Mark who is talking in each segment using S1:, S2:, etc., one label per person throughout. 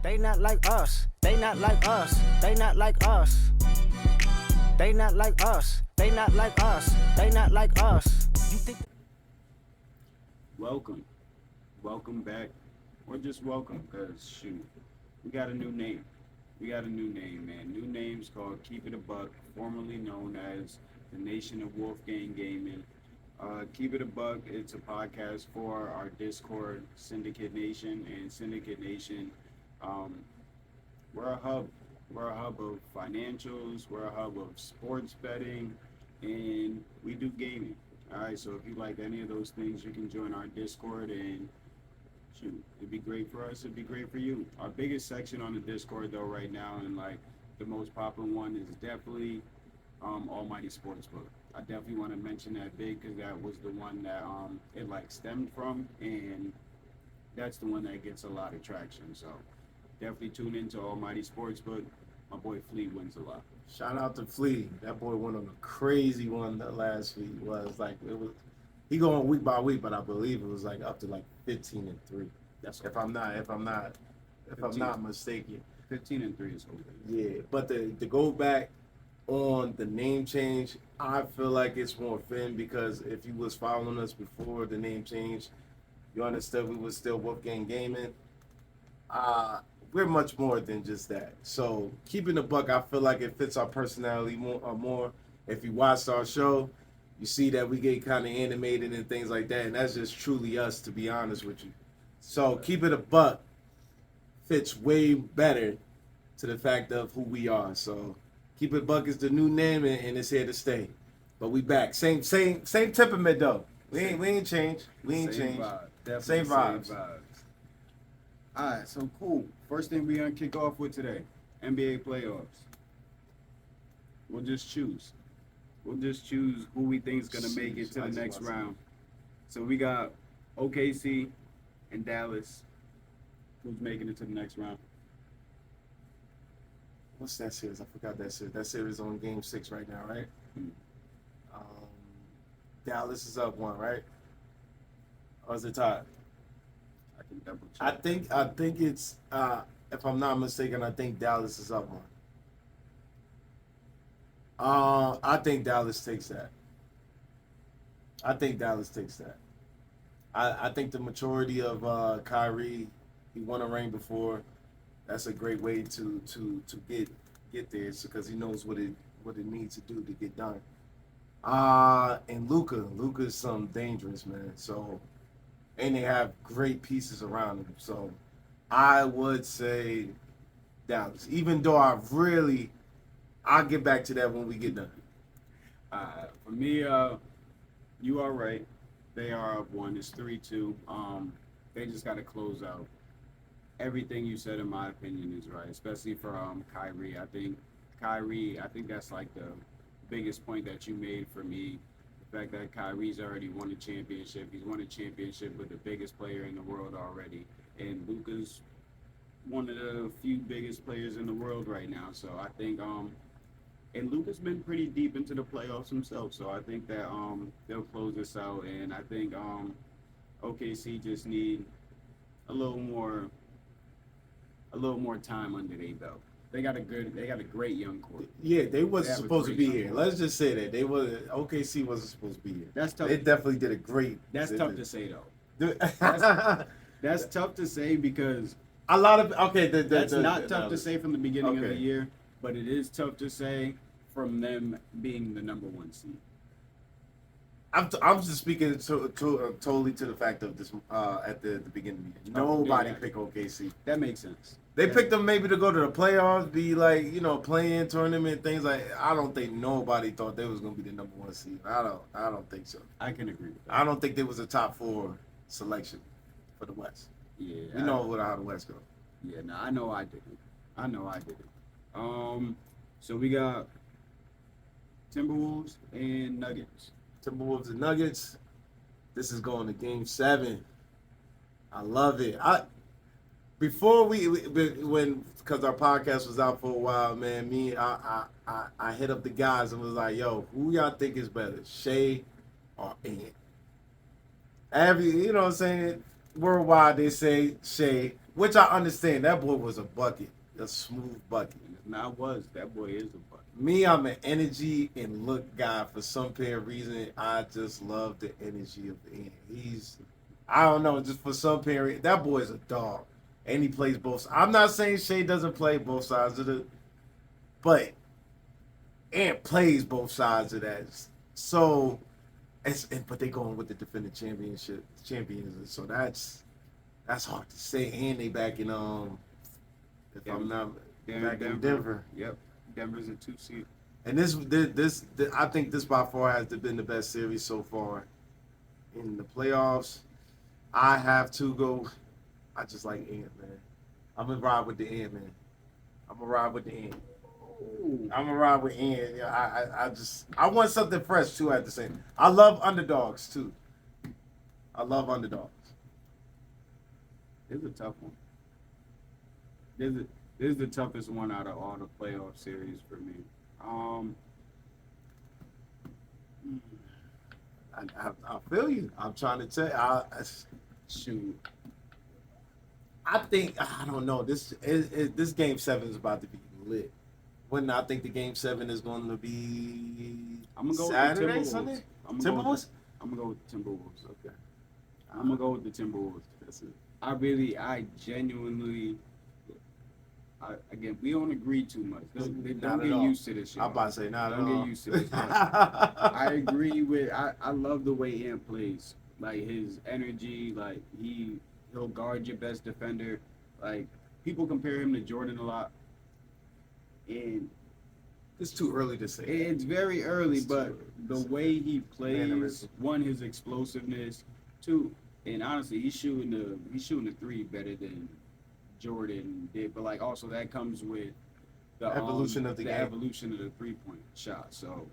S1: They not like us. They not like us. They not like us. They not like us. They not like us. They not like us. You think
S2: Welcome. Welcome back. Or just welcome, because shoot, we got a new name. We got a new name, man. New name's called Keep It a Buck, formerly known as the Nation of Wolfgang Gaming. Keep It a Buck, it's a podcast for our Discord, Syndicate Nation. And Syndicate Nation, um, we're a hub. We're a hub of financials, we're a hub of sports betting, and we do gaming. All right, so if you like any of those things, you can join our Discord and shoot, it'd be great for us. It'd be great for you. Our biggest section on the Discord, though, right now, and like the most popular one is definitely Almighty Sportsbook. I definitely want to mention that big because that was the one that it like stemmed from, and that's the one that gets a lot of traction. So definitely tune into Almighty Sportsbook. My boy Flea wins a lot.
S3: Shout out to Flea. That boy went on a crazy one that last week. Was like it was. He going week by week, but I believe it was like up to like 15-3.
S2: That's
S3: If I'm not mistaken.
S2: 15-3 is okay.
S3: Yeah, but to go back on the name change, I feel like it's more Finn because if you was following us before the name change, you understood we was still Wolfgang Gaming. We're much more than just that. So keeping the buck, I feel like it fits our personality more. If you watched our show, you see that we get kind of animated and things like that, and that's just truly us, to be honest with you. So keep it a buck fits way better to the fact of who we are. So keep it a buck is the new name, and it's here to stay. But we back, same temperament though. We ain't changed. We ain't
S2: Same
S3: changed.
S2: vibe. Definitely
S3: Same vibes.
S2: All right, so cool. First thing we're gonna kick off with today, NBA playoffs. We'll just choose. We'll just choose who we think is gonna make it to the next round. So we got OKC and Dallas. Who's making it to the next round?
S3: What's that series? I forgot that series. That series on Game 6 right now, right?
S2: Hmm.
S3: Um, Dallas is up 1, right? Or is it tied?
S2: I can double check.
S3: I think it's if I'm not mistaken, I think Dallas is up 1. I think Dallas takes that. I think the maturity of Kyrie, he won a ring before. That's a great way to get there, because he knows what it needs to do to get done. And Luka's something dangerous, man. So, and they have great pieces around him. So, I would say Dallas. Even though I'll get back to that when we get done.
S2: For me, you are right. They are up 1. It's 3-2. They just got to close out. Everything you said, in my opinion, is right, especially for Kyrie. I think that's like the biggest point that you made for me. The fact that Kyrie's already won a championship. He's won a championship with the biggest player in the world already. And Luka's one of the few biggest players in the world right now. So I think and Luka's been pretty deep into the playoffs himself. So I think that they'll close this out. And I think OKC just need a little more time under their belt. They got a great young core.
S3: Yeah, they wasn't
S2: They have a
S3: supposed to
S2: great
S3: be
S2: young
S3: here.
S2: core.
S3: Let's just say that OKC wasn't supposed to be here.
S2: That's tough.
S3: They definitely did a great.
S2: That's tough to say though.
S3: a
S2: That's tough to say because
S3: lot of
S2: that's not tough to say from the beginning of the
S3: Okay.
S2: year, but it is tough to say from them being the number 1 seed.
S3: I'm just speaking totally to the fact of this at the beginning of the year. Nobody
S2: yeah.
S3: picked OKC.
S2: That makes sense.
S3: They
S2: Yeah.
S3: picked them maybe to go to the playoffs, be like, playing tournament things like. I don't think nobody thought they was gonna be the number 1 seed. I don't think so.
S2: I can agree with that.
S3: I don't think there was a top 4 selection for the West.
S2: Yeah.
S3: You know how the West goes.
S2: Yeah, no, I know I didn't. So we got Timberwolves and Nuggets.
S3: Timberwolves and Nuggets. This is going to Game 7. I love it. Before because our podcast was out for a while, man. I hit up the guys and was like, "Yo, who y'all think is better, Shea or Ant?" You know what I'm saying? Worldwide, they say Shea. which I understand. That boy was a bucket, a smooth bucket.
S2: That boy is a bucket.
S3: Me, I'm an energy and look guy for some apparent reason. I just love the energy of Ant. I don't know, just for some apparent, that boy is a dog, and he plays both. I'm not saying Shea doesn't play both sides of the, but Ant plays both sides of that. So, but they going with the defending champions. So that's hard to say. And they back in if
S2: Denver.
S3: I'm not back in
S2: Denver.
S3: Denver.
S2: Yep, Denver's a 2 seed.
S3: And this, I think this by far has been the best series so far in the playoffs. I have to go. I just like Ant, man. I'm gonna ride with the Ant, man. I'm gonna ride with Ant. Yeah, I want something fresh too at the same. I love underdogs too.
S2: It's a tough one. This is the toughest one out of all the playoff series for me.
S3: I feel you. I'm trying to tell.
S2: Shoot.
S3: I think I don't know. This game 7 is about to be lit. When I think the game 7 is going to be
S2: I'm gonna go
S3: Saturday,
S2: with the Timberwolves.
S3: Sunday.
S2: I'm gonna
S3: Timberwolves.
S2: I'm gonna go with the Timberwolves. Okay. I'm gonna go with the Timberwolves. That's it. I genuinely. Again, we don't agree too much. Don't
S3: Not
S2: get
S3: at all.
S2: used to this shit.
S3: I'm about to say not at all.
S2: Don't get used to this. I agree with. I love the way Ant plays. Like his energy. Like he'll guard your best defender. Like people compare him to Jordan a lot. And
S3: It's too early to say.
S2: it's very early,
S3: It's
S2: but
S3: too
S2: the
S3: early.
S2: way he plays,
S3: Mannerism.
S2: one, his explosiveness, two, and honestly, he's shooting the three better than Jordan did. But like also that comes with the
S3: Evolution of the game.
S2: evolution of the 3-point shot. So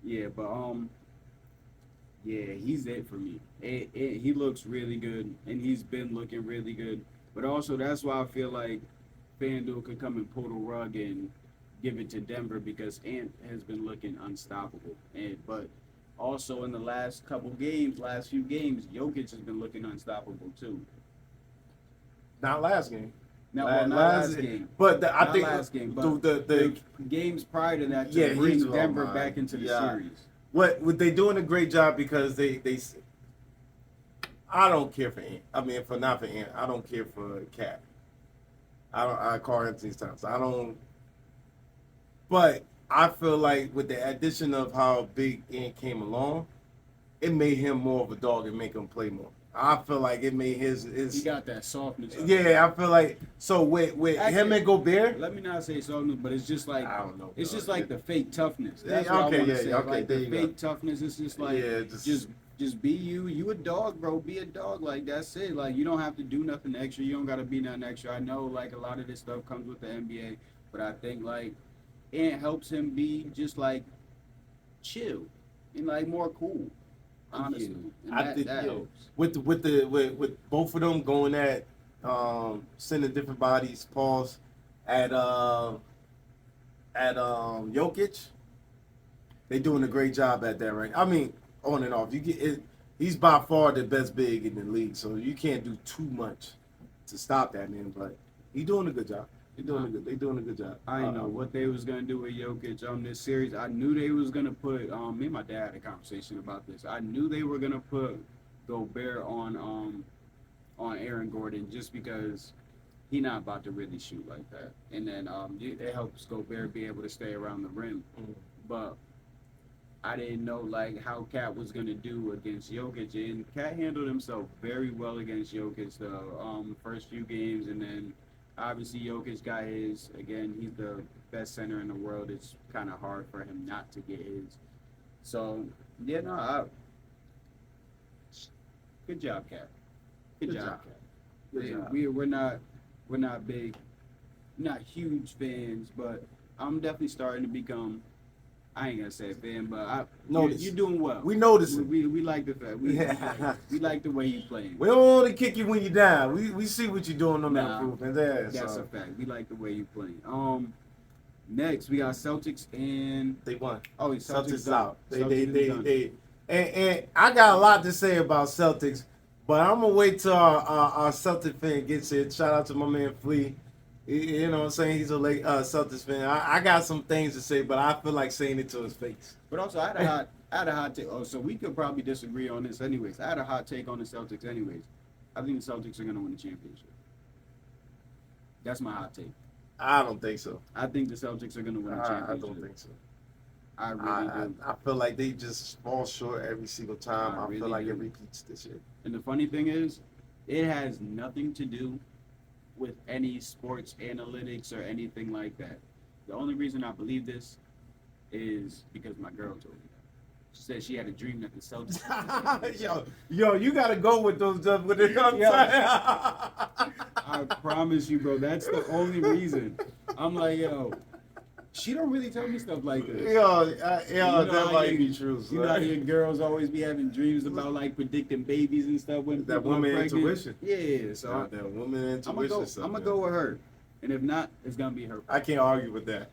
S2: yeah, but yeah, he's it for me. He looks really good, and he's been looking really good. But also that's why I feel like FanDuel could come and pull the rug and give it to Denver because Ant has been looking unstoppable. But also in the last few games, Jokic has been looking unstoppable too.
S3: Not last game.
S2: Not last game.
S3: But I
S2: Not
S3: think
S2: last game, but
S3: the
S2: games prior to that to
S3: Yeah,
S2: bring
S3: he's
S2: Denver
S3: wrong,
S2: back into the
S3: yeah.
S2: series.
S3: what they doing a great job because they I don't care for Ant. I mean, not for Ant. I don't care for Cat. I call Anthony Towns. I don't. But I feel like with the addition of how big Ant came along, it made him more of a dog and make him play more. I feel like it made his
S2: He got that softness.
S3: yeah. I feel like so with
S2: Actually,
S3: him and Gobert.
S2: Let me not say softness, but it's just like
S3: I don't know.
S2: it's
S3: bro.
S2: just like the fake toughness. That's
S3: Yeah,
S2: what
S3: okay,
S2: I want to
S3: yeah,
S2: say.
S3: okay,
S2: Like
S3: there
S2: the
S3: you go.
S2: fake toughness. It's just like
S3: Yeah,
S2: just be you. You a dog, bro. Be a dog. Like that's it. Like you don't have to do nothing extra. You don't gotta be nothing extra. I know like a lot of this stuff comes with the NBA, but I think like it helps him be just like chill and like more cool. Honestly, and
S3: I think
S2: that
S3: yeah.
S2: helps.
S3: with both of them going at sending different bodies, pause at Jokic, they doing a great job at that, right? I mean, on and off. You get it. He's by far the best big in the league, so you can't do too much to stop that man. But he's doing a good job. They doing a good job.
S2: I didn't know what they was gonna do with Jokic on this series. I knew they was gonna put me and my dad had a conversation about this. I knew they were gonna put Gobert on Aaron Gordon just because he not about to really shoot like that. And then it helps Gobert be able to stay around the rim. But I didn't know like how Cat was gonna do against Jokic, and Cat handled himself very well against Jokic the first few games, and then obviously Jokic got his. Again, he's the best center in the world. It's kind of hard for him not to get his. So yeah, no, good job, Cat. Good job, Cat.
S3: Good job.
S2: We're not big, not huge fans, but I'm definitely starting to become. I ain't gonna say a fan, but you're doing well.
S3: We notice it.
S2: We like the fact. We like the way you playing.
S3: We don't want to kick you when you're down. We see what you're doing on that
S2: Nah,
S3: improvement there.
S2: That's
S3: So
S2: a fact. We like the way you playing. Next we got Celtics and
S3: they won.
S2: Celtics
S3: Celtics out.
S2: Celtics is done.
S3: And I got a lot to say about Celtics, But I'm gonna wait till our Celtic fan gets here. Shout out to my man Flea. You know what I'm saying? He's a late Celtics fan. I got some things to say, but I feel like saying it to his face.
S2: But also, I had a hot take. Oh, so we could probably disagree on this, anyways. I had a hot take on the Celtics, anyways. I think the Celtics are gonna win the championship. That's my hot take.
S3: I don't think so.
S2: I think the Celtics are gonna win the championship.
S3: I don't think so.
S2: I really do.
S3: I feel like they just fall short every single time. I
S2: really
S3: feel like
S2: do.
S3: it repeats this year.
S2: And the funny thing is, it has nothing to do with any sports analytics or anything like that. The only reason I believe this is because my girl told me that. She said she had a dream that the Celtics.
S3: yo, you gotta go with those. With it,
S2: I promise you, bro. That's the only reason. I'm like, yo, she don't really tell me stuff like this.
S3: That might be true.
S2: You know how your girls always be having dreams about like predicting babies and stuff when
S3: That
S2: people are
S3: woman
S2: pregnant?
S3: intuition.
S2: Yeah, so
S3: that woman
S2: I'm
S3: intuition.
S2: gonna go with her, and if not, it's gonna be her.
S3: I can't argue with that.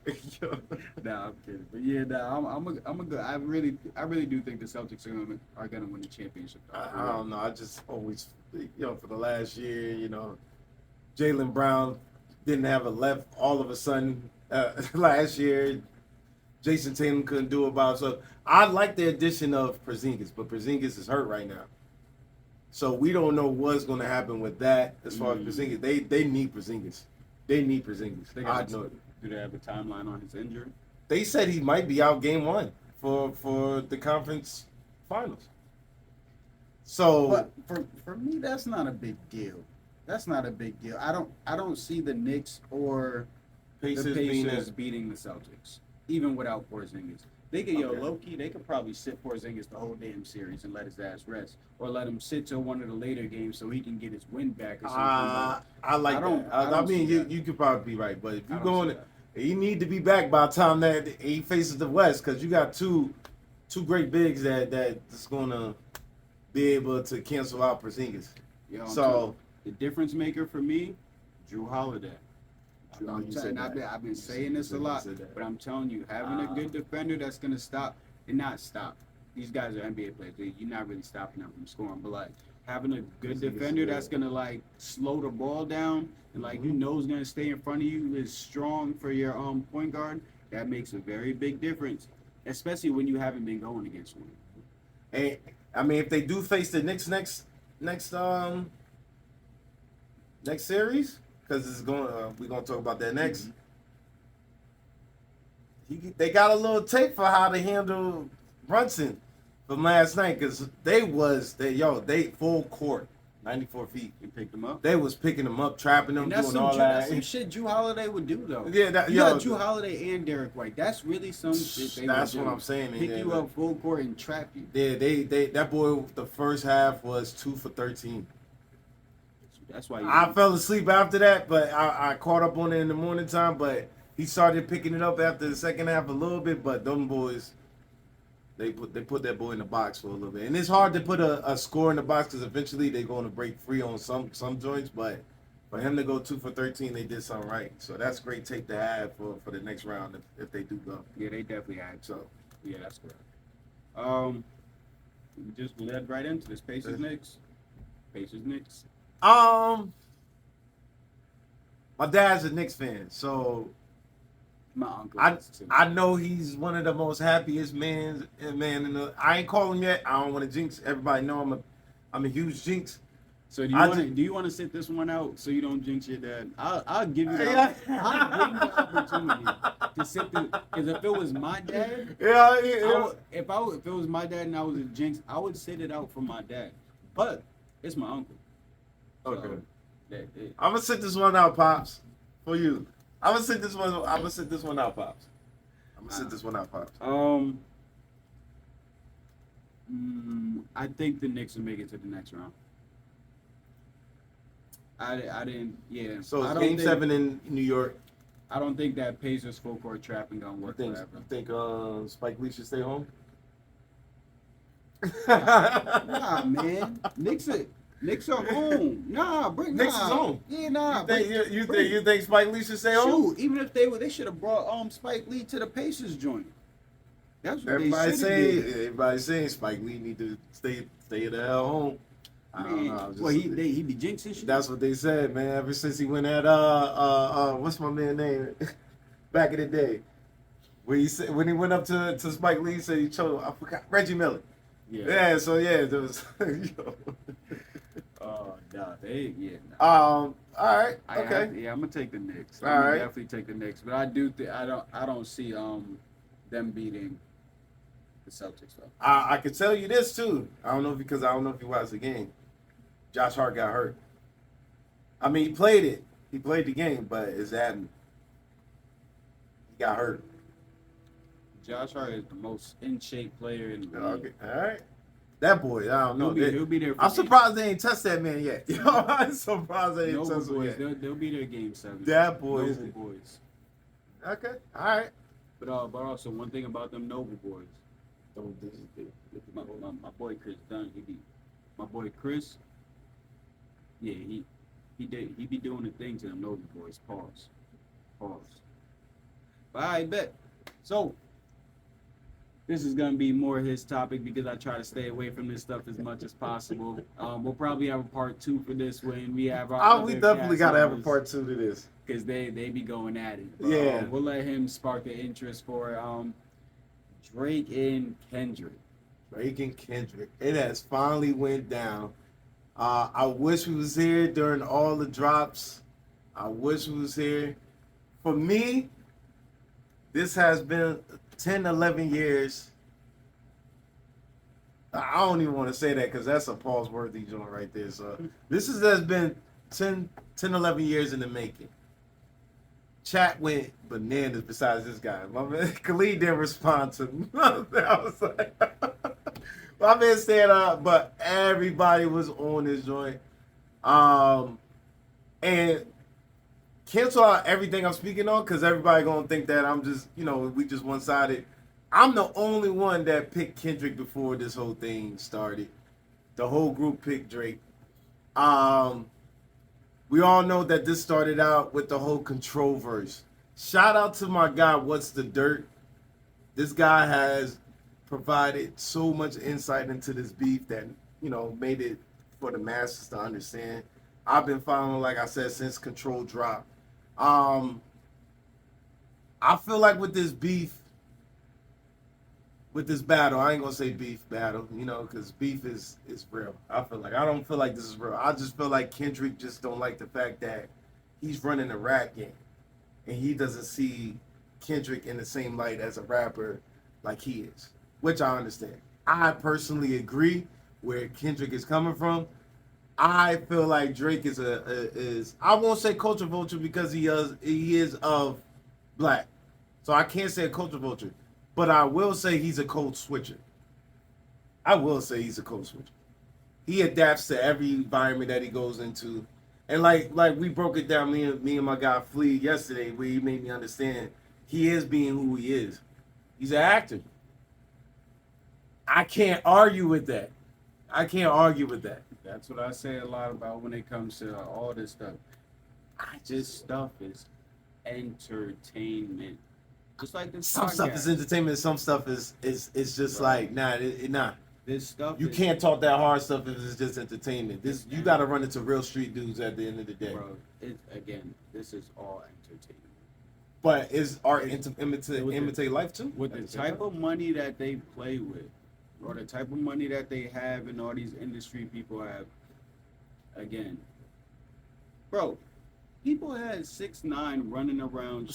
S2: Nah, I'm kidding. But yeah, nah, I'm a good. I really do think the Celtics are gonna win the championship.
S3: I don't know. I just always, for the last year, Jaylen Brown didn't have a left all of a sudden last year. Jason Tatum couldn't do about it. So I like the addition of Porzingis, but Porzingis is hurt right now. So we don't know what's going to happen with that as far as Porzingis. They need Porzingis. They need Porzingis. I know it.
S2: Do they have a timeline on his injury?
S3: They said he might be out game 1 for the conference finals. So,
S2: but for me, that's not a big deal. That's not a big deal. I don't see the Knicks or the Pacers beating the Celtics, even without Porzingis. They could, low-key, they could probably sit Porzingis the whole damn series and let his ass rest, or let him sit till one of the later games so he can get his win back or something.
S3: I like that. I mean, you could probably be right, but if you're going, you need to be back by the time that he faces the West, because you got two great bigs that's gonna be able to cancel out Porzingis. So
S2: the difference maker for me, Drew Holiday. I've been saying this a lot, but I'm telling you, having a good defender that's gonna not stop. These guys are NBA players. You're not really stopping them from scoring, but like having a good defender that's gonna like slow the ball down and like is gonna stay in front of you is strong for your point guard. That makes a very big difference, especially when you haven't been going against one.
S3: And I mean, if they do face the Knicks next series, because it's going, we're gonna talk about that next. They got a little tape for how to handle Brunson from last night, because they full court, 94 feet.
S2: You picked them up.
S3: They was picking them up, trapping them, doing all that.
S2: That's some shit Drew Holiday would do though.
S3: Yeah,
S2: you got Drew Holiday and Derek White. That's really some shit.
S3: That's what I'm saying.
S2: Pick you up full court and trap you.
S3: Yeah, they that boy. The first half was 2 for 13.
S2: That's why
S3: I fell asleep after that, but I caught up on it in the morning time. But he started picking it up after the second half a little bit. But them boys, they put that boy in the box for a little bit, and it's hard to put a score in the box because eventually they're going to break free on some joints. But for him to go 2 for 13, they did something right. So that's great tape to have for the next round if they do go.
S2: Yeah, they definitely had. So yeah, that's correct. We just led right into this. Pacers Knicks.
S3: My dad's a Knicks fan, so
S2: my uncle.
S3: I know he's one of the most happiest man in the. I ain't calling him yet. I don't want to jinx. Everybody know I'm a huge jinx.
S2: So do you want to sit this one out so you don't jinx your dad? I'll give you the opportunity to sit this, because if it was my dad, if it was my dad and I was a jinx, I would sit it out for my dad. But it's my uncle.
S3: Okay.
S2: So,
S3: I'm gonna sit this one out, pops, for you. I'm gonna sit this one out, pops.
S2: I think the Knicks will make it to the next round. I didn't. Yeah.
S3: So it's Game 7 in New York.
S2: I don't think that Pacers full court trapping gonna work forever.
S3: You think Spike Lee should stay home?
S2: Nah, man. Knicks are home.
S3: Knicks is home.
S2: Yeah, nah.
S3: You think Spike Lee should stay home?
S2: Shoot, even if they should have brought Spike Lee to the Pacers joint. That's what
S3: Everybody's saying Spike Lee need to stay the hell home. I don't know. I'm
S2: Well,
S3: just-
S2: he be jinxing shit.
S3: That's what they said, man. Ever since he went at what's my man name? Back in the day, when he went up to Spike Lee, he said he chose. I forgot Reggie Miller. Yeah. So yeah, there was.
S2: Oh nah,
S3: All right. Okay.
S2: I'm gonna take the Knicks.
S3: All
S2: I'm gonna
S3: right.
S2: definitely take the Knicks, but I do I don't see them beating the Celtics though.
S3: I can tell you this too. I don't know if you watched the game. Josh Hart got hurt. I mean, he played it. He played the game, but he got hurt.
S2: Josh Hart is the most in shape player in the league.
S3: Okay. All right. That boy, I don't know.
S2: He'll be there. For
S3: I'm surprised they ain't touched that man yet. Yo, I'm surprised they ain't
S2: Noble
S3: touched him
S2: boys,
S3: yet.
S2: they'll be there game 7.
S3: That boy is
S2: Noble boys.
S3: Okay. All right.
S2: But also one thing about them Noble boys, my boy Chris Dunn, my boy Chris. Yeah, he be doing the thing to them Noble boys. Pause. But I bet. So this is gonna be more his topic because I try to stay away from this stuff as much as possible. We'll probably have a part 2 for this when we have our.
S3: We definitely gotta have a part 2 to this.
S2: Because they be going at it. But,
S3: Yeah.
S2: We'll let him spark the interest for Drake and Kendrick.
S3: Drake and Kendrick. It has finally went down. I wish we was here during all the drops. I wish we was here. For me, this has been 10, 11 years. I don't even want to say that because that's a pause-worthy joint right there. So this has been 10, 11 years in the making. Chat went bananas besides this guy. My man Khalid didn't respond to nothing. I was like, my man said, but everybody was on this joint. And cancel out everything I'm speaking on because everybody gonna think that I'm just, we just one-sided. I'm the only one that picked Kendrick before this whole thing started. The whole group picked Drake. We all know that this started out with the whole control verse. Shout out to my guy, What's the Dirt? This guy has provided so much insight into this beef that, made it for the masses to understand. I've been following, like I said, since Control dropped. I feel like with this beef, with this battle, I ain't gonna say beef battle, because beef is real. I don't feel like this is real. I just feel like Kendrick just don't like the fact that he's running a rap game, and he doesn't see Kendrick in the same light as a rapper like he is, which I understand. I personally agree where Kendrick is coming from. I feel like Drake is I won't say culture vulture because he is of black, so I can't say a culture vulture. But I will say he's a code switcher. He adapts to every environment that he goes into. And like we broke it down, me and my guy Flea yesterday, where he made me understand he is being who he is. He's an actor. I can't argue with that.
S2: That's what I say a lot about when it comes to all this stuff. This stuff is entertainment. Just like this
S3: Some stuff is entertainment, some stuff is just
S2: Right.
S3: like, nah.
S2: This stuff
S3: You can't talk that hard stuff if it's just entertainment. You gotta run into real street dudes at the end of the day.
S2: Bro, this is all entertainment.
S3: But is art
S2: With
S3: imitate life too?
S2: With the type of money that they play with, or the type of money that they have and all these industry people have, again, bro, people had 6ix9ine running around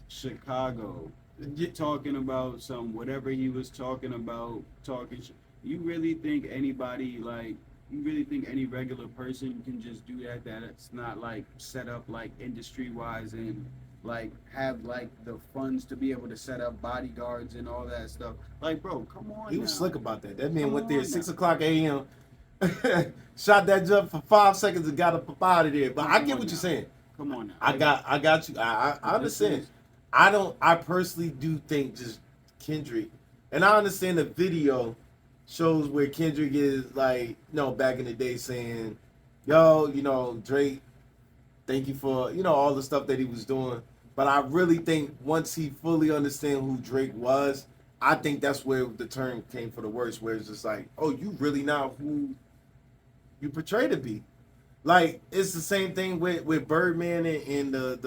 S2: Chicago talking about whatever he was talking about, You really think any regular person can just do that? That it's not like set up like industry wise and like have like the funds to be able to set up bodyguards and all that stuff. Like, bro, come on.
S3: He was
S2: now.
S3: slick about that. That man
S2: Come
S3: went there
S2: on
S3: at 6
S2: now.
S3: o'clock a.m. shot that jump for 5 seconds and got up out of there. But I
S2: Come
S3: get
S2: on
S3: what
S2: now.
S3: you're saying.
S2: Come on now.
S3: I got you. I understand. I personally do think just Kendrick, and I understand the video shows where Kendrick is like, back in the day saying, yo, Drake, thank you for, all the stuff that he was doing. But I really think once he fully understand who Drake was, I think that's where the term came for the worst, where it's just like, oh, you really not who you portray to be. Like it's the same thing with Birdman and the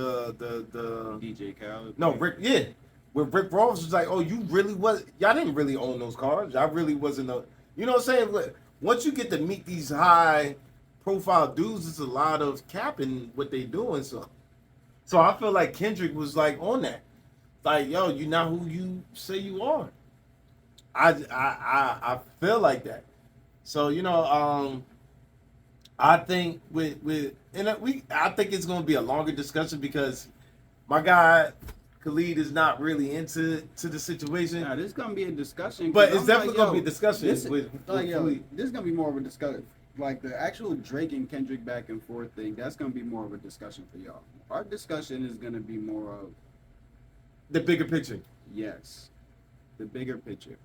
S2: DJ Khaled.
S3: no Rick, yeah, with Rick Ross was like, oh, you really was, y'all didn't really own those cars. Y'all really wasn't a, you know what I'm saying? But once you get to meet these high profile dudes, it's a lot of capping what they doing. So I feel like Kendrick was like on that, like, yo, you not who you say you are. I feel like that. So you know, I think I think it's gonna be a longer discussion because my guy Khalid is not really into the situation.
S2: Nah, this is gonna be a discussion.
S3: But
S2: 'cause
S3: it's
S2: I'm
S3: definitely
S2: like,
S3: gonna
S2: yo,
S3: be a discussion
S2: This,
S3: with Khalid.
S2: this is gonna be more of a discussion. Like the actual Drake and Kendrick back and forth thing, that's gonna be more of a discussion for y'all. Our discussion is gonna be more of
S3: The bigger picture.
S2: yes, the bigger picture.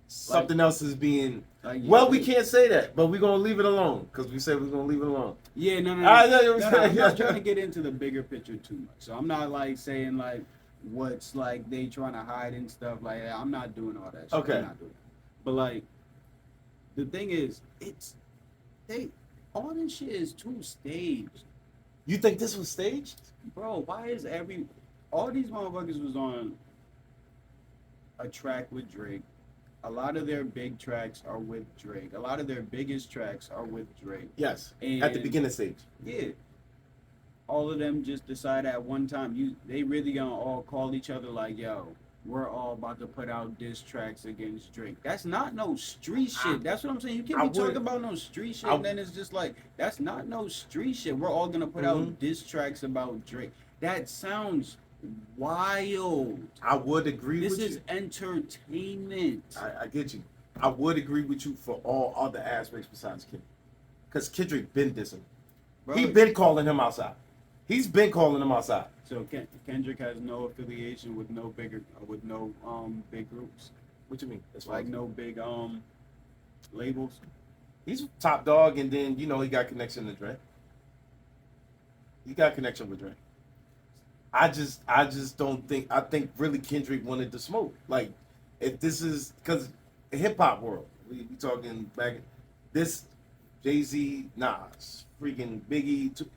S3: Something else is being.
S2: Like,
S3: Well, we can't say that, but we're gonna leave it alone because we said we're gonna leave it alone.
S2: Yeah, no.
S3: I know what
S2: No,
S3: you're
S2: no, I'm
S3: saying.
S2: not trying to get into the bigger picture too much. So I'm not like saying like what's like they trying to hide and stuff like that. I'm not doing all that shit.
S3: Okay.
S2: I'm not doing that. But like the thing is, it's they all this shit is too staged.
S3: You think this was staged?
S2: Bro, why is all these motherfuckers was on a track with Drake. A lot of their big tracks are with Drake. A lot of their biggest tracks are with Drake.
S3: Yes.
S2: And
S3: At the beginning stage.
S2: yeah. All of them just decide at one time, they really gonna all call each other like, yo, we're all about to put out diss tracks against Drake. That's not no street shit. That's what I'm saying. You can't be talking about no street shit, and then it's just like, that's not no street shit. We're all gonna put out diss tracks about Drake. That sounds wild.
S3: I would agree
S2: This
S3: with you.
S2: is entertainment.
S3: I get you. I would agree with you for all other aspects besides Kendrick. Because Kendrick been dissing.
S2: Bro,
S3: He been calling him outside. He's been calling him outside.
S2: So Kendrick has no affiliation with no big groups.
S3: What you mean? That's
S2: Like no big labels.
S3: He's top dog, and then you know he got connection to Dre. He got connection with Dre. I just don't think. I think really Kendrick wanted to smoke. Like, if this is because hip hop world, we talking back. This Jay-Z, Nas, freaking Biggie.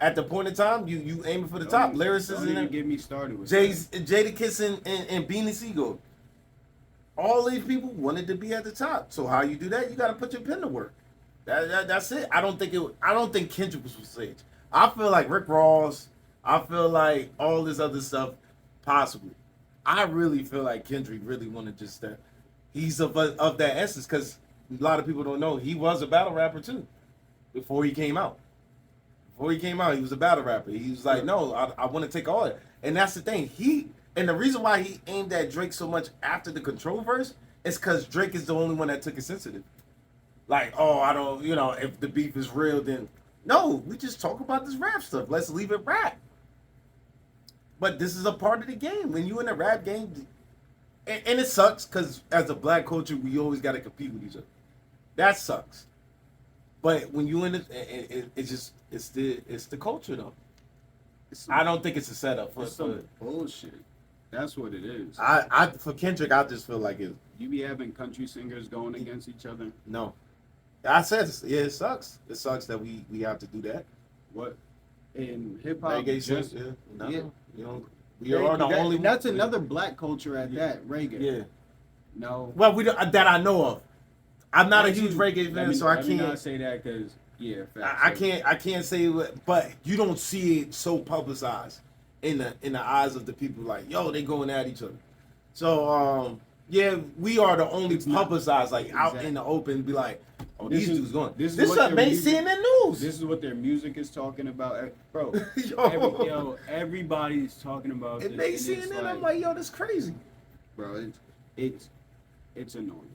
S3: At the point in time, you aiming for the top. Lyricists
S2: Don't
S3: in
S2: even
S3: there.
S2: get me started with
S3: Jadakiss and Beanie Siegel. All these people wanted to be at the top. So how you do that? You got to put your pen to work. That's it. I don't think Kendrick was stage. I feel like Rick Ross. I feel like all this other stuff, possibly. I really feel like Kendrick really wanted just that. He's of that essence because a lot of people don't know he was a battle rapper too. Before he came out. Before he came out, he was a battle rapper. He was like, no, I want to take all it. And that's the thing. And the reason why he aimed at Drake so much after the Control verse is because Drake is the only one that took it sensitive. Like, oh, I don't, if the beef is real, then no, we just talk about this rap stuff. Let's leave it rap. But this is a part of the game. When you in a rap game, and it sucks because as a black culture, we always got to compete with each other. That sucks. But when you in it, it's the culture though. I don't think it's a setup for
S2: some bullshit. That's what it is.
S3: I for Kendrick, I just feel like it.
S2: You be having country singers going against each other.
S3: No, I said it sucks. It sucks that we have to do that.
S2: What in hip hop?
S3: Reggae
S2: Just
S3: yeah. No,
S2: yeah.
S3: We are the only.
S2: That's another black culture at that. Reggae.
S3: Yeah.
S2: No.
S3: Well, we don't, that I know of. I'm not a huge reggae fan,
S2: Let me
S3: so I
S2: not
S3: can't.
S2: say that because facts.
S3: I can't say, but you don't see it so publicized in the eyes of the people. Like, yo, they going at each other. So yeah, we are the only publicized, like out in the open, be like, oh, these dudes going. This is what they see in the news.
S2: This is what their music is talking about, bro. Everybody's talking about
S3: It
S2: this.
S3: may CNN. I'm like, yo, that's crazy,
S2: bro. It's annoying.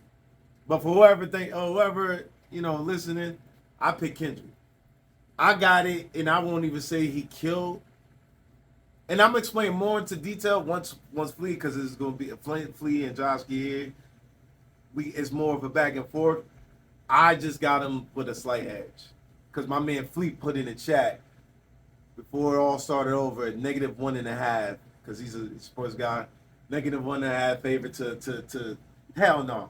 S3: But for whoever listening, I pick Kendrick. I got it, and I won't even say he killed. And I'm explaining more into detail once Flea, because it's gonna be Flea and Josh get here. It's more of a back and forth. I just got him with a slight edge, because my man Fleet put in the chat before it all started over at -1.5, because he's a sports guy. -1.5 favorite to hell no.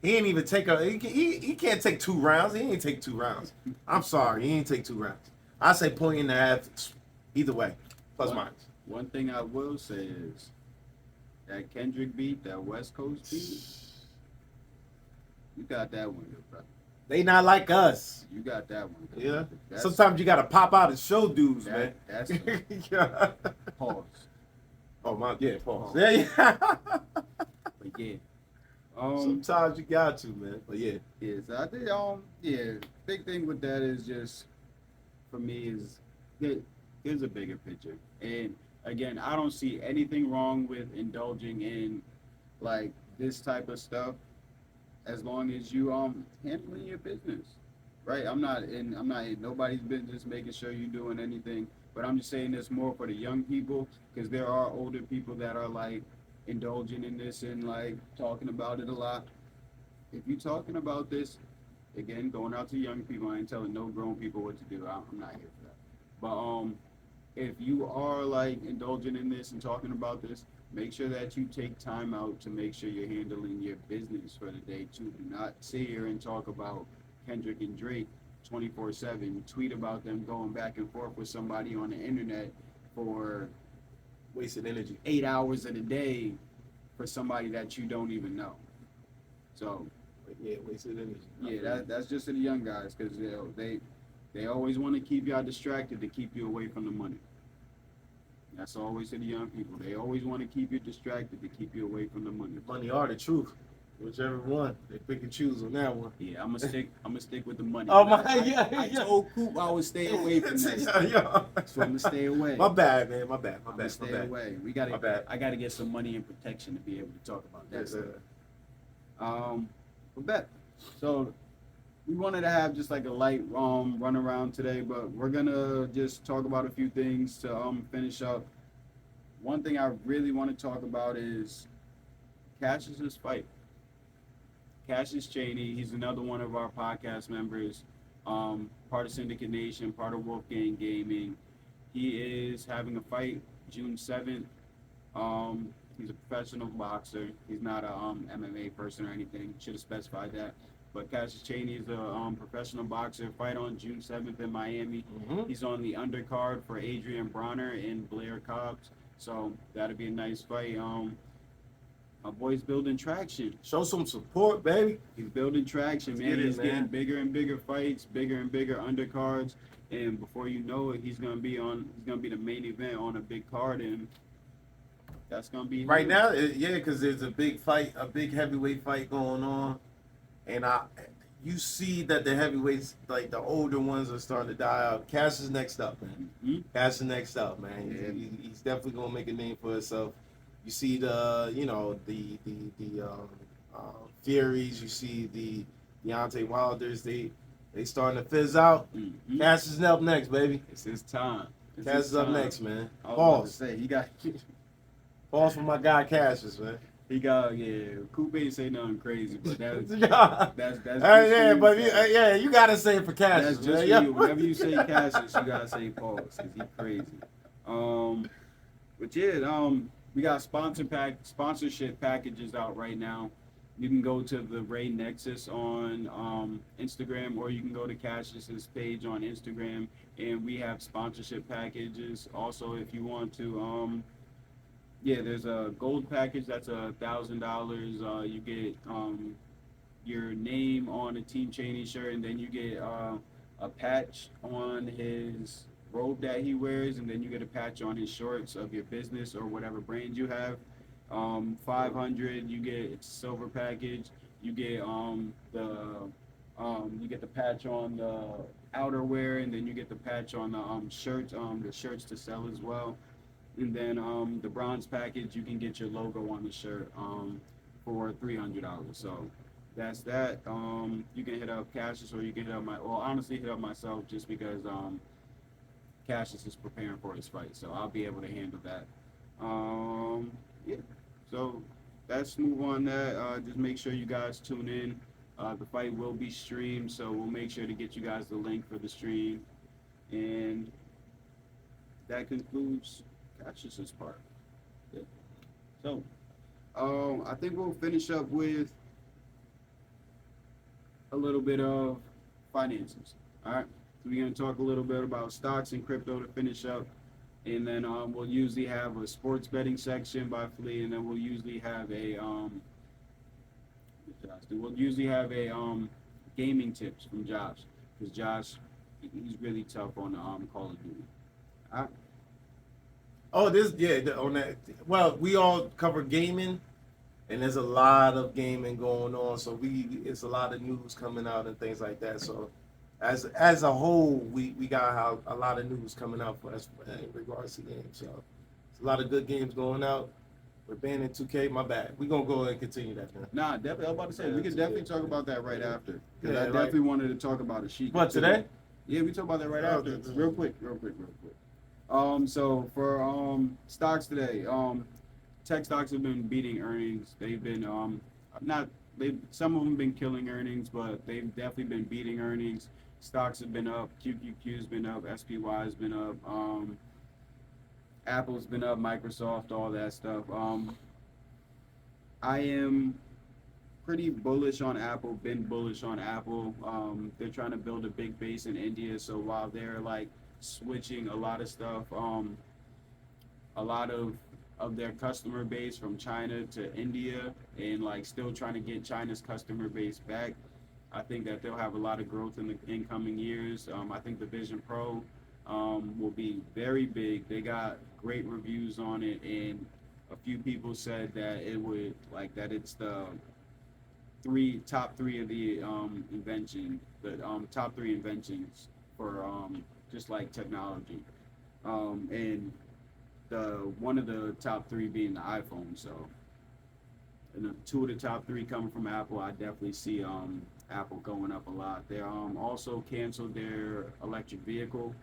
S3: He ain't even take he can't take 2 rounds. He ain't take 2 rounds. I'm sorry, he ain't take 2 rounds. I say point and a half either way, plus minus.
S2: One thing I will say is that Kendrick beat, that West Coast beat, you got that one, good brother.
S3: They not like us.
S2: You got that one. Good
S3: Yeah.
S2: brother.
S3: Sometimes you gotta pop out and show dudes, man.
S2: That's
S3: Yeah.
S2: pause.
S3: Oh my, yeah, pause.
S2: Oh.
S3: Yeah.
S2: But yeah.
S3: Sometimes you got to, man. But yeah.
S2: Yeah, so I think big thing with that is just for me is here's a bigger picture. And again, I don't see anything wrong with indulging in like this type of stuff as long as you handling your business. Right? I'm not in nobody's business making sure you're doing anything, but I'm just saying this more for the young people because there are older people that are like indulging in this and like talking about it a lot. If you're talking about this, again, going out to young people, I ain't telling no grown people what to do. I'm not here for that. But if you are like indulging in this and talking about this, make sure that you take time out to make sure you're handling your business for the day too. Do not sit here and talk about Kendrick and Drake 24/7. Tweet about them going back and forth with somebody on the internet for
S3: Wasted energy.
S2: 8 hours of the day for somebody that you don't even know. So
S3: Yeah, wasted energy.
S2: yeah, that's just to the young guys because they always want to keep y'all distracted to keep you away from the money. That's always to the young people. They always want to keep you distracted to keep you away from the money.
S3: Money or the truth. Whichever one. They pick and choose on that one.
S2: Yeah, I'm gonna stick with the money.
S3: Oh my,
S2: I told Coop I would stay away from that. So I'm gonna stay away.
S3: My bad, man. My bad.
S2: I'm gonna stay away.
S3: My bad.
S2: I gotta get some money and protection to be able to talk about that
S3: Yes,
S2: stuff.
S3: sir.
S2: But bet. So we wanted to have just like a light run around today, but we're gonna just talk about a few things to finish up. One thing I really want to talk about is Cassius's fight. Cassius Chaney, he's another one of our podcast members, part of Syndicate Nation, part of Wolfgang Gaming. He is having a fight June 7th. He's a professional boxer. He's not a MMA person or anything. Should have specified that. But Cassius Chaney is a professional boxer. Fight on June 7th in Miami.
S3: Mm-hmm.
S2: He's on the undercard for Adrian Bronner and Blair Cobbs. So that'll be a nice fight. My boy's building traction.
S3: Show some support, baby.
S2: He's building traction, man. He's
S3: man.
S2: getting bigger and bigger fights, bigger and bigger undercards, and before you know it, he's gonna be the main event on a big card, and that's gonna be
S3: Right
S2: huge.
S3: now, yeah, because there's a big fight, a big heavyweight fight going on, and you see that the heavyweights, like the older ones, are starting to die out. Cass is next up, man.
S2: Mhm.
S3: Cass is next up, man. He's definitely gonna make a name for himself. You see the Furies. You see the Deontay Wilders. They starting to fizz out.
S2: Mhm.
S3: Cass is up next, baby.
S2: It's his time. It's
S3: Cass
S2: his
S3: is up
S2: time.
S3: next, man.
S2: I was about to
S3: Pause.
S2: say
S3: Pause for my guy Cassius, man.
S2: Coop ain't say nothing crazy, but that's
S3: Yeah.
S2: that's
S3: Yeah,
S2: just
S3: but
S2: for you.
S3: yeah, you gotta say it for Cassius,
S2: That's just
S3: man.
S2: for
S3: Yeah.
S2: you. Whenever you say Cassius, you gotta say pause, cause he's crazy. But yeah, we got sponsorship packages out right now. You can go to the Ray Nexus on Instagram, or you can go to Cassius's page on Instagram, and we have sponsorship packages. Also, if you want to, there's a gold package that's $1,000. You get your name on a Team Chaney shirt, and then you get a patch on his robe that he wears, and then you get a patch on his shorts of your business or whatever brand you have. 500, you get it's a silver package. You get you get the patch on the outerwear, and then you get the patch on the shirts, the shirts to sell as well. And then the bronze package, you can get your logo on the shirt for $300. So that's that. You can hit up Cassius, or you can hit up honestly hit up myself, just because Cassius is preparing for his fight, so I'll be able to handle that. Yeah. So let's move on that. Just make sure you guys tune in. The fight will be streamed, so we'll make sure to get you guys the link for the stream. And that concludes Cassius's part. Yeah. So I think we'll finish up with a little bit of finances. All right. So we're gonna talk a little bit about stocks and crypto to finish up, and then we'll usually have a sports betting section by Flea, and then we'll usually have a we'll usually have a gaming tips from Josh, because Josh he's really tough on Call of Duty. All right.
S3: Oh, on that. Well, we all cover gaming, and there's a lot of gaming going on. So it's a lot of news coming out and things like that. So as a whole, we got a lot of news coming out for us in regards to games. So it's a lot of good games going out. We're banning 2K. My bad. We're gonna go ahead and continue that. Man.
S2: Nah, definitely. I was about to say we could definitely talk about that right after, because
S3: Yeah,
S2: I definitely wanted to talk about a sheet.
S3: What, today?
S2: Yeah, we talk about that right
S3: Oh,
S2: after.
S3: okay.
S2: Real quick. So for stocks today, tech stocks have been beating earnings. They've been not they some of them been killing earnings, but they've definitely been beating earnings. Stocks have been up. QQQ's been up. SPY's been up. Apple's been up. Microsoft, all that stuff. I am pretty bullish on Apple. Been bullish on Apple. They're trying to build a big base in India, so while they're like switching a lot of stuff, a lot of their customer base from China to India, and like still trying to get China's customer base back. I think that they'll have a lot of growth in the incoming years. I think the Vision Pro will be very big. They got great reviews on it, and a few people said that it would like that it's the top three of the top three inventions for just like technology, and the one of the top three being the iPhone. So, and two of the top three coming from Apple. I definitely see Apple going up a lot. They also canceled their electric vehicle.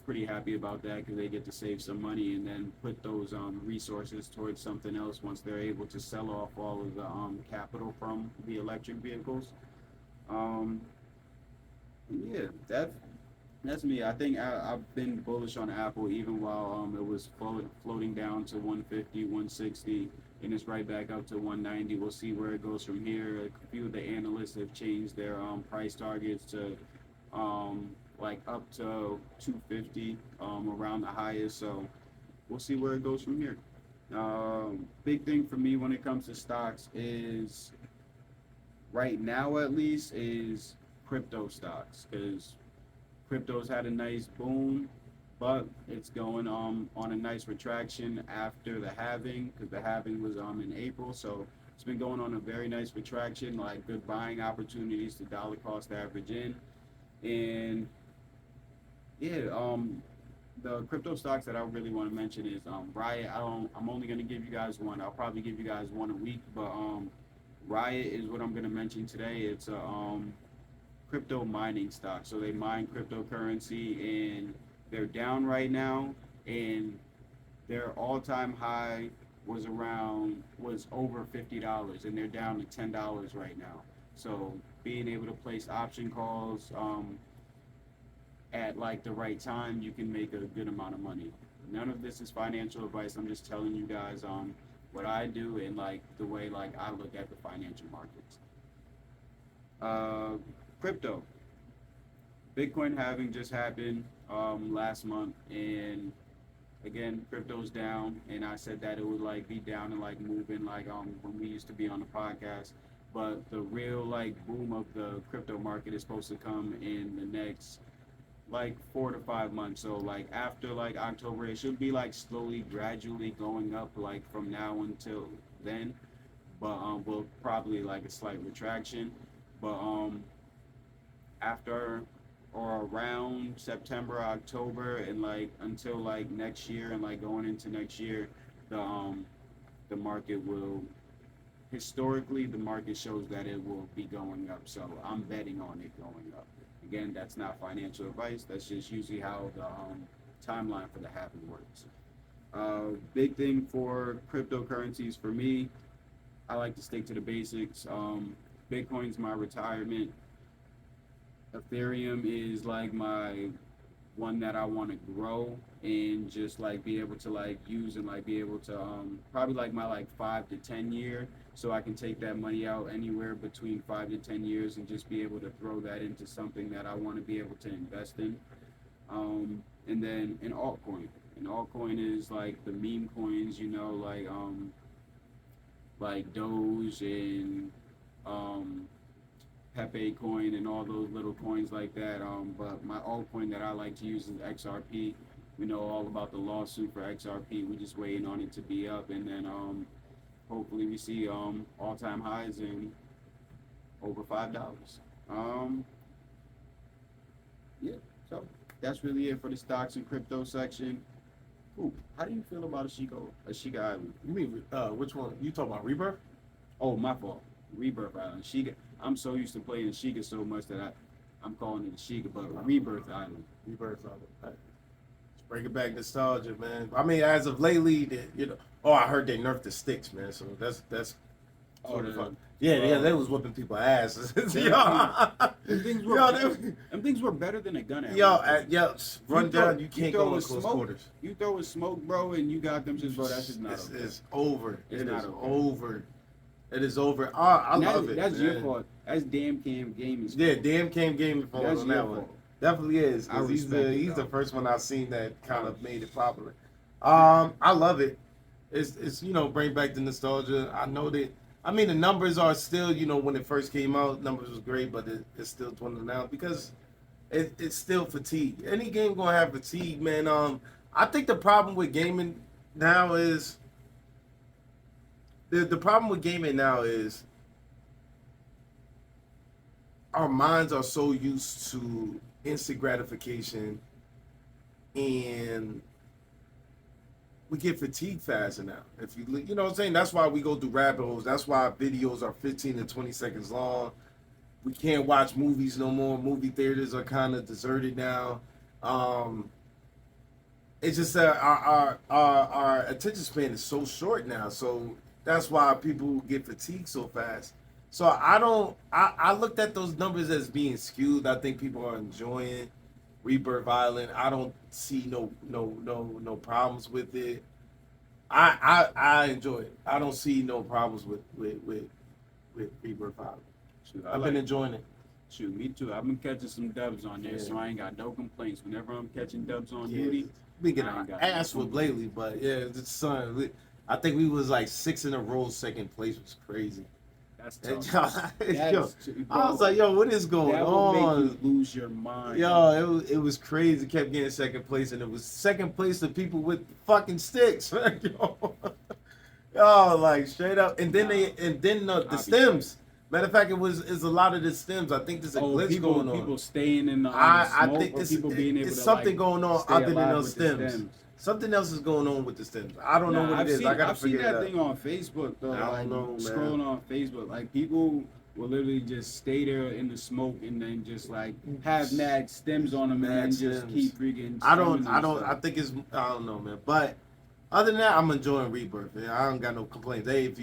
S2: Pretty happy about that, because they get to save some money and then put those resources towards something else once they're able to sell off all of the capital from the electric vehicles. Yeah, that's me. I think I've been bullish on Apple even while it was floating down to 150, 160, and it's right back up to 190. We'll see where it goes from here. A few of the analysts have changed their price targets to like up to 250 around the highest. So we'll see where it goes from here. Big thing for me when it comes to stocks is, right now at least, is crypto stocks, because crypto's had a nice boom, but it's going on a nice retraction after the halving, because the halving was in April. So it's been going on a very nice retraction, like good buying opportunities to dollar cost average in. And yeah, the crypto stocks that I really want to mention is Riot. I'm only going to give you guys one. I'll probably give you guys one a week, but Riot is what I'm going to mention today. It's a crypto mining stock. So they mine cryptocurrency, and they're down right now, and their all-time high was over $50, and they're down to $10 right now. So being able to place option calls at like the right time, you can make a good amount of money. None of this is financial advice. I'm just telling you guys what I do and like the way like I look at the financial markets. Crypto. Bitcoin halving just happened last month, and again, crypto's down, and I said that it would like be down and like moving like when we used to be on the podcast. But the real like boom of the crypto market is supposed to come in the next like 4 to 5 months. So like after like October, it should be like slowly, gradually going up like from now until then. But we'll probably like a slight retraction. But after or around September, October, and like until like next year, and like going into next year, the market will, historically the market shows that it will be going up. So I'm betting on it going up. Again, that's not financial advice. That's just usually how the timeline for the halving works. Big thing for cryptocurrencies for me, I like to stick to the basics. Bitcoin's my retirement. Ethereum is like my one that I want to grow and just like be able to like use and like be able to probably like my like 5 to 10 year, so I can take that money out anywhere between 5 to 10 years and just be able to throw that into something that I want to be able to invest in. And then an altcoin. An altcoin is like the meme coins, you know, like Doge and Pepe coin and all those little coins like that. But my altcoin that I like to use is XRP. We know all about the lawsuit for XRP. We're just waiting on it to be up, and then hopefully we see all-time highs in over $5. Yeah, so that's really it for the stocks and crypto section. Ooh, how do you feel about Ashika Island?
S3: You mean which one? You talking about Rebirth?
S2: Oh, my fault. Rebirth Island. Shiga. I'm so used to playing Shiga so much that I'm calling it Shiga, but Rebirth Island.
S3: Rebirth Island. Let's bring it back nostalgia, man. I mean, as of lately, you know. Oh, I heard they nerfed the sticks, man. So that's
S2: Oh, the,
S3: yeah, they was whooping people's asses.
S2: them things were better than a gun.
S3: Run down. You can't go in close
S2: smoke,
S3: quarters.
S2: You throw a smoke, bro, and you got them just, bro. That's just not
S3: It's,
S2: okay.
S3: it's over.
S2: It's
S3: It
S2: not
S3: is
S2: okay.
S3: over. It is over. I love it.
S2: That's
S3: man.
S2: your fault. That's Damn Cam Gaming's fault.
S3: Yeah, damn Cam Gaming fault
S2: That's
S3: on
S2: your
S3: that one.
S2: fault.
S3: Definitely is.
S2: I
S3: 'Cause he's
S2: respect it,
S3: he's the
S2: though.
S3: first one I've seen that kind of made it popular. I love it. It's bring back the nostalgia. I know that. I mean, the numbers are still, when it first came out, numbers was great, but it's still dwindling out because it's still fatigue. Any game gonna have fatigue, man. I think the problem with gaming now is the problem with gaming now is our minds are so used to instant gratification, and we get fatigued faster now. If you know what I'm saying, that's why we go through rabbit holes. That's why videos are 15 to 20 seconds long. We can't watch movies no more. Movie theaters are kind of deserted now. It's just that our attention span is so short now. So that's why people get fatigued so fast. So I looked at those numbers as being skewed. I think people are enjoying Rebirth Island. I don't see no problems with it. I enjoy it. I don't see no problems with Rebirth Island.
S2: Shoot,
S3: I've been enjoying it.
S2: Shoot, me too. I've been catching some dubs on there, so I ain't got no complaints. Whenever I'm catching dubs on duty,
S3: We get
S2: I
S3: our
S2: ain't got
S3: ass
S2: no
S3: whooped lately, but yeah, the son. I think we was like 6 in a row. Second place was crazy.
S2: that's
S3: And,
S2: tough.
S3: yo, I was like, yo, what is going
S2: that will
S3: on?
S2: make you lose your mind.
S3: Yo, it was crazy. Kept getting second place, and it was second place to people with fucking sticks. Yo, like straight up. And then the stems. Matter of fact, it's a lot of the stems. I think there's a glitch going on.
S2: People staying in the
S3: I
S2: smoke,
S3: think
S2: or people being able
S3: it's
S2: to
S3: something
S2: like,
S3: going on
S2: stay
S3: other than
S2: alive
S3: those
S2: with the
S3: stems. Something else is going on with the stems. I don't know what it is. I gotta
S2: I've seen
S3: figure it
S2: that
S3: out.
S2: thing on Facebook though.
S3: I don't
S2: like,
S3: know, man.
S2: scrolling on Facebook, like people will literally just stay there in the smoke and then just like have mad stems on them and
S3: Mad
S2: then just
S3: stems.
S2: keep freaking.
S3: I
S2: stemming
S3: don't.
S2: themselves.
S3: I think I don't know, man. But other than that, I'm enjoying Rebirth. Man. I don't got no complaints. Hey,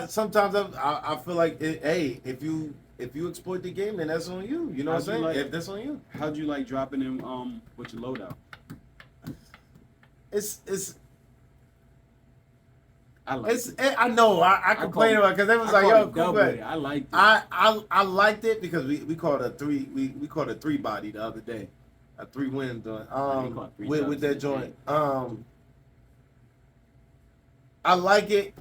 S3: sometimes I feel like hey, if you exploit the game, then that's on you. You know what I'm saying? If that's on you.
S2: How'd you like dropping them with your loadout?
S3: I know. I complain about because they was like, yo, cool, man.
S2: I liked it.
S3: I liked it because we called a three. We called a 3-body the other day, a 3-win joint. With that joint. I like it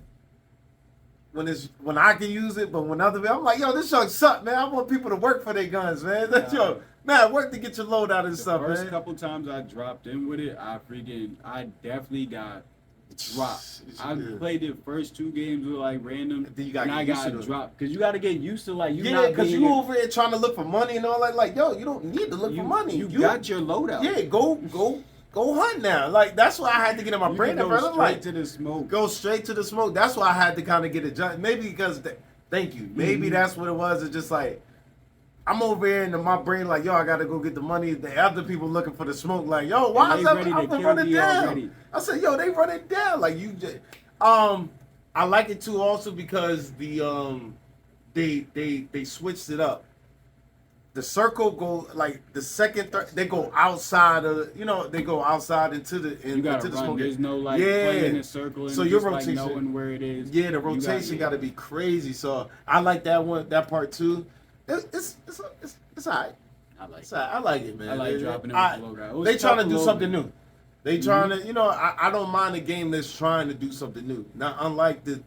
S3: when I can use it, but when other I'm like, yo, this junk suck, man. I want people to work for their guns, man. Yo, man, work to get your load out and stuff, man.
S2: The first couple times I dropped in with it, I definitely got dropped. I played the first 2 games with like random,
S3: then you gotta
S2: and I
S3: get used
S2: got
S3: to them.
S2: dropped because you got to get used to like
S3: because you over here trying to look for money and all that. Like, yo, you don't need to look for money.
S2: You got your loadout.
S3: Yeah, go hunt now. Like that's why I had to get in my brain.
S2: Go
S3: Like
S2: to the smoke.
S3: Go straight to the smoke. That's why I had to kind of get it. Maybe because thank you. Maybe that's what it was. It's just like I'm over here in my brain like, yo, I gotta go get the money. The other people looking for the smoke. Like, yo, why is that? I'm running down. Already. I said, yo, they running down. Like you just. I like it too also because the they switched it up. the circle go like the second, third. They go outside of they go outside into the
S2: You gotta
S3: into the
S2: run.
S3: smoke.
S2: There's no like
S3: Yeah.
S2: playing in a circle and
S3: So your
S2: just like
S3: rotation-
S2: knowing where it is.
S3: Yeah, the
S2: You
S3: rotation got to
S2: yeah.
S3: be crazy. So I like that one, that part too. It's alright.
S2: I like
S3: It's alright. I like it, man.
S2: I like dropping it
S3: I-
S2: with the low guy. It was
S3: They
S2: tough
S3: trying to
S2: for
S3: do
S2: low
S3: something
S2: guy.
S3: new. They trying to, I don't mind a game that's trying to do something new. Not unlike the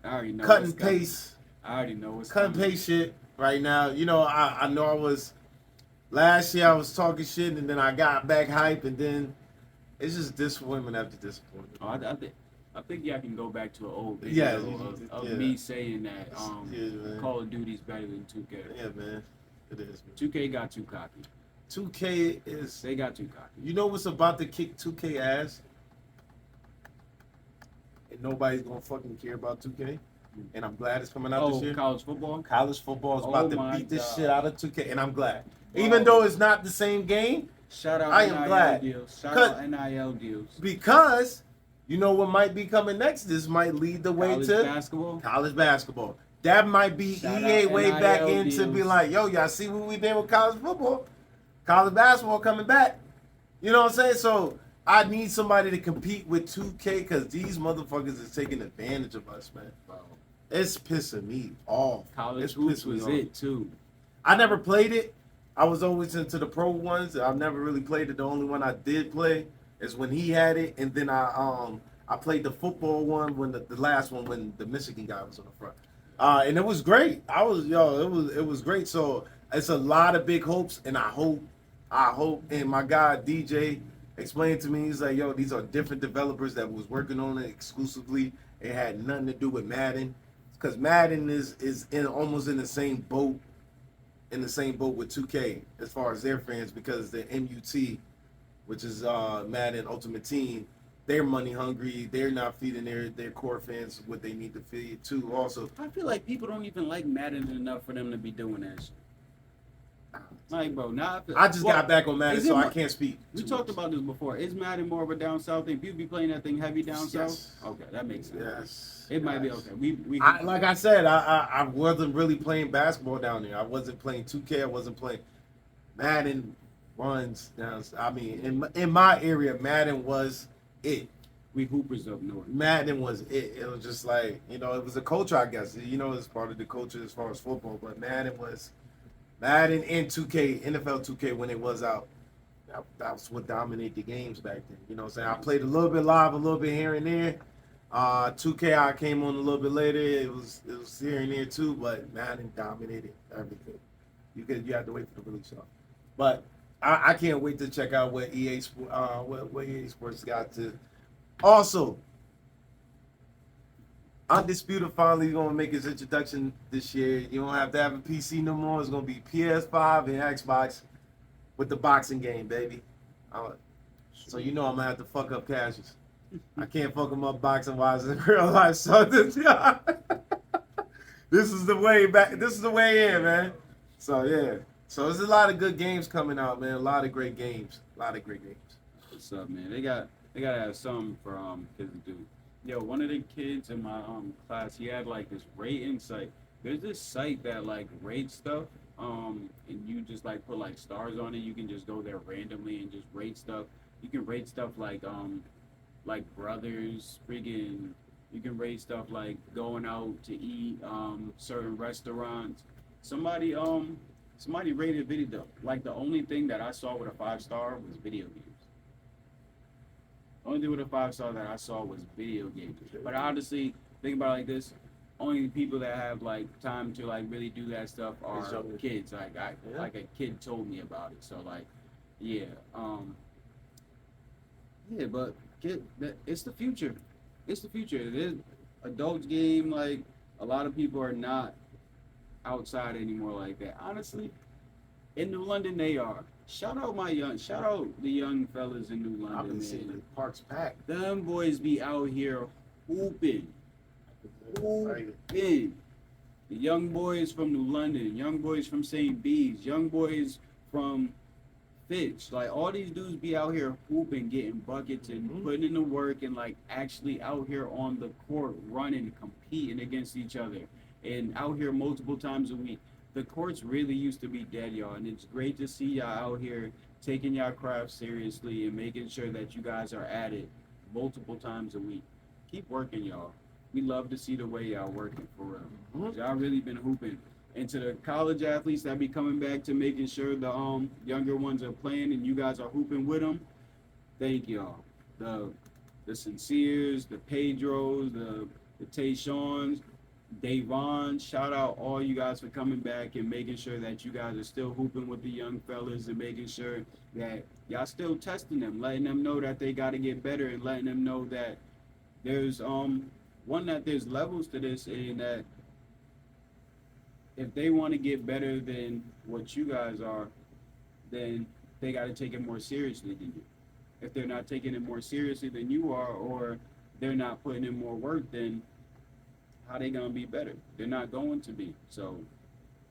S2: I already know.
S3: cut
S2: what's
S3: and
S2: coming.
S3: paste,
S2: I already know what's
S3: cut and
S2: coming.
S3: paste shit right now. I know I was last year I was talking shit and then I got back hype and then it's just disappointment after disappointment.
S2: Oh, I think y'all can go back to an old
S3: Yeah,
S2: video of
S3: yeah.
S2: me saying that
S3: Yeah, man.
S2: Call of Duty's better than 2K.
S3: Yeah, man, it is. Man.
S2: 2K got too cocky.
S3: 2K is.
S2: They got too cocky.
S3: You know what's about to kick 2K ass? And nobody's gonna fucking care about 2K. And I'm glad it's coming out this year.
S2: College football.
S3: College football is
S2: Oh
S3: about to
S2: my
S3: beat this
S2: God.
S3: shit out of 2K, and I'm glad.
S2: Wow.
S3: Even though it's not the same game,
S2: Shout out
S3: I am
S2: NIL
S3: glad.
S2: deals. Shout
S3: Cut.
S2: out NIL deals.
S3: because you know what might be coming next. This might lead the way
S2: College
S3: to
S2: basketball.
S3: college basketball. That might be
S2: Shout
S3: EA
S2: out
S3: way back
S2: NIL
S3: in to be
S2: deals.
S3: like, yo, y'all see what we did with college football? College basketball coming back. You know what I'm saying? So I need somebody to compete with 2K because these motherfuckers is taking advantage of us, man.
S2: Bro,
S3: It's pissing me off.
S2: college
S3: It's
S2: hoops
S3: pissing me
S2: was
S3: off.
S2: it too.
S3: I never played it. I was always into the pro ones. I've never really played it. The only one I did play is when he had it, and then I played the football one when the last one when the Michigan guy was on the front. And it was great. It was great. So it's a lot of big hopes, and I hope, and my guy DJ explained to me, he's like, yo, these are different developers that was working on it exclusively. It had nothing to do with Madden, because Madden is almost in the same boat with 2K as far as their fans, because the MUT, which is Madden Ultimate Team, they're money hungry. They're not feeding their core fans what they need to feed too. Also,
S2: I feel like people don't even like Madden enough for them to be doing that shit. Like, bro, now
S3: I just got back on Madden,
S2: is it
S3: so I
S2: mo-
S3: can't speak.
S2: We
S3: too
S2: talked
S3: much.
S2: about this before. Is Madden more of a down south thing? People be playing that thing heavy down
S3: Yes.
S2: south. Okay, that makes sense.
S3: Yes,
S2: It might be
S3: yes.
S2: okay. We
S3: Like I said, I wasn't really playing basketball down there. I wasn't playing 2K. I wasn't playing Madden runs down. I mean, in my area, Madden was it.
S2: we hoopers up north.
S3: Madden was it. It was just like, it was a culture, I guess. It's part of the culture as far as football. But Madden and 2K, NFL 2K when it was out. That was what dominated the games back then. You know what I'm saying? I played a little bit live, a little bit here and there. 2K I came on a little bit later. It was here and there too, but Madden dominated everything. You had to wait for the release off. But I can't wait to check out what EA Sports got to. Also, Undisputed finally gonna make its introduction this year. You don't have to have a PC no more. It's gonna be PS5 and Xbox with the boxing game, baby. So I'm gonna have to fuck up Cassius. I can't fuck him up boxing wise in real life. So this is the way back. This is the way in, man. So yeah. So there's a lot of good games coming out, man. A lot of great games.
S2: What's up, man? They gotta have something for kids to do. Yo, one of the kids in my class, he had like this rating site. There's this site that like rates stuff, and you just like put like stars on it. You can just go there randomly and just rate stuff. You can rate stuff like brothers, friggin'. You can rate stuff like going out to eat, certain restaurants. Somebody rated video. Like the only thing that I saw with a 5-star was video games. Only thing with a 5-star that I saw was video games. But honestly, think about it like this: only people that have like time to like really do that stuff are kids. Like a kid told me about it. So like, yeah, but it's the future. It's the future. It is adults game. Like a lot of people are not outside anymore like that. Honestly, in New London they are. Shout out the young fellas in New London.
S3: I've been
S2: man.
S3: seeing the parks packed.
S2: Them boys be out here hooping.
S3: Right.
S2: The young boys from New London, young boys from St. B's, young boys from Fitch. Like all these dudes be out here hooping, getting buckets and putting in the work and like actually out here on the court running, competing against each other and out here multiple times a week. the courts really used to be dead, y'all, and it's great to see y'all out here taking y'all craft seriously and making sure that you guys are at it multiple times a week. Keep working, y'all. We love to see the way y'all working for real.
S3: Mhm.
S2: Y'all really been hooping. And to the college athletes that be coming back to making sure the younger ones are playing and you guys are hooping with them, thank y'all. The Sinceres, the Pedros, the Tayshawns, Davon, shout out all you guys for coming back and making sure that you guys are still hooping with the young fellas and making sure that y'all still testing them, letting them know that they got to get better and letting them know that there's that there's levels to this and that if they want to get better than what you guys are, then they got to take it more seriously than you. If they're not taking it more seriously than you are, or they're not putting in more work, then how they gonna be better? They're not going to be. So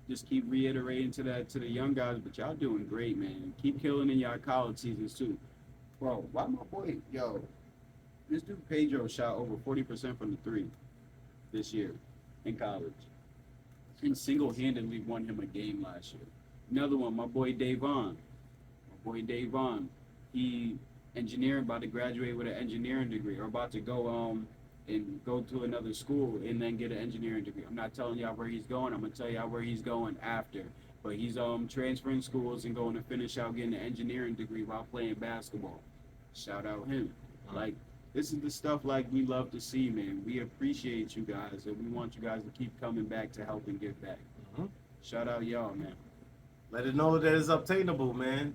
S2: just keep reiterating to the young guys, but y'all doing great, man. Keep killing in y'all college seasons too. Bro, why my boy, this dude Pedro shot over 40% from the three this year in college. And single-handedly won him a game last year. Another one, my boy Davon. He engineering, about to graduate with an engineering degree, or about to go and go to another school and then get an engineering degree. I'm not telling y'all where he's going. I'm gonna tell y'all where he's going after. But he's transferring schools and going to finish out getting an engineering degree while playing basketball. Shout out him. Like, this is the stuff like we love to see, man. We appreciate you guys and we want you guys to keep coming back to help and give back.
S3: Mhm.
S2: Shout out y'all, man.
S3: Let it know that it's obtainable, man.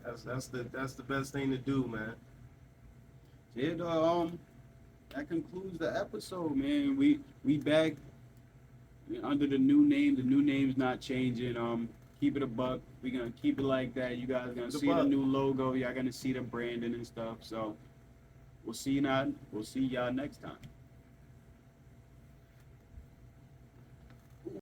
S3: That's the best thing to do, man.
S2: Yeah, that concludes the episode, man. We back under the new name. The new name's not changing. Keep it a buck. We're gonna keep it like that. You guys gonna see the new logo. Y'all gonna see the branding and stuff. So we'll see y'all next time.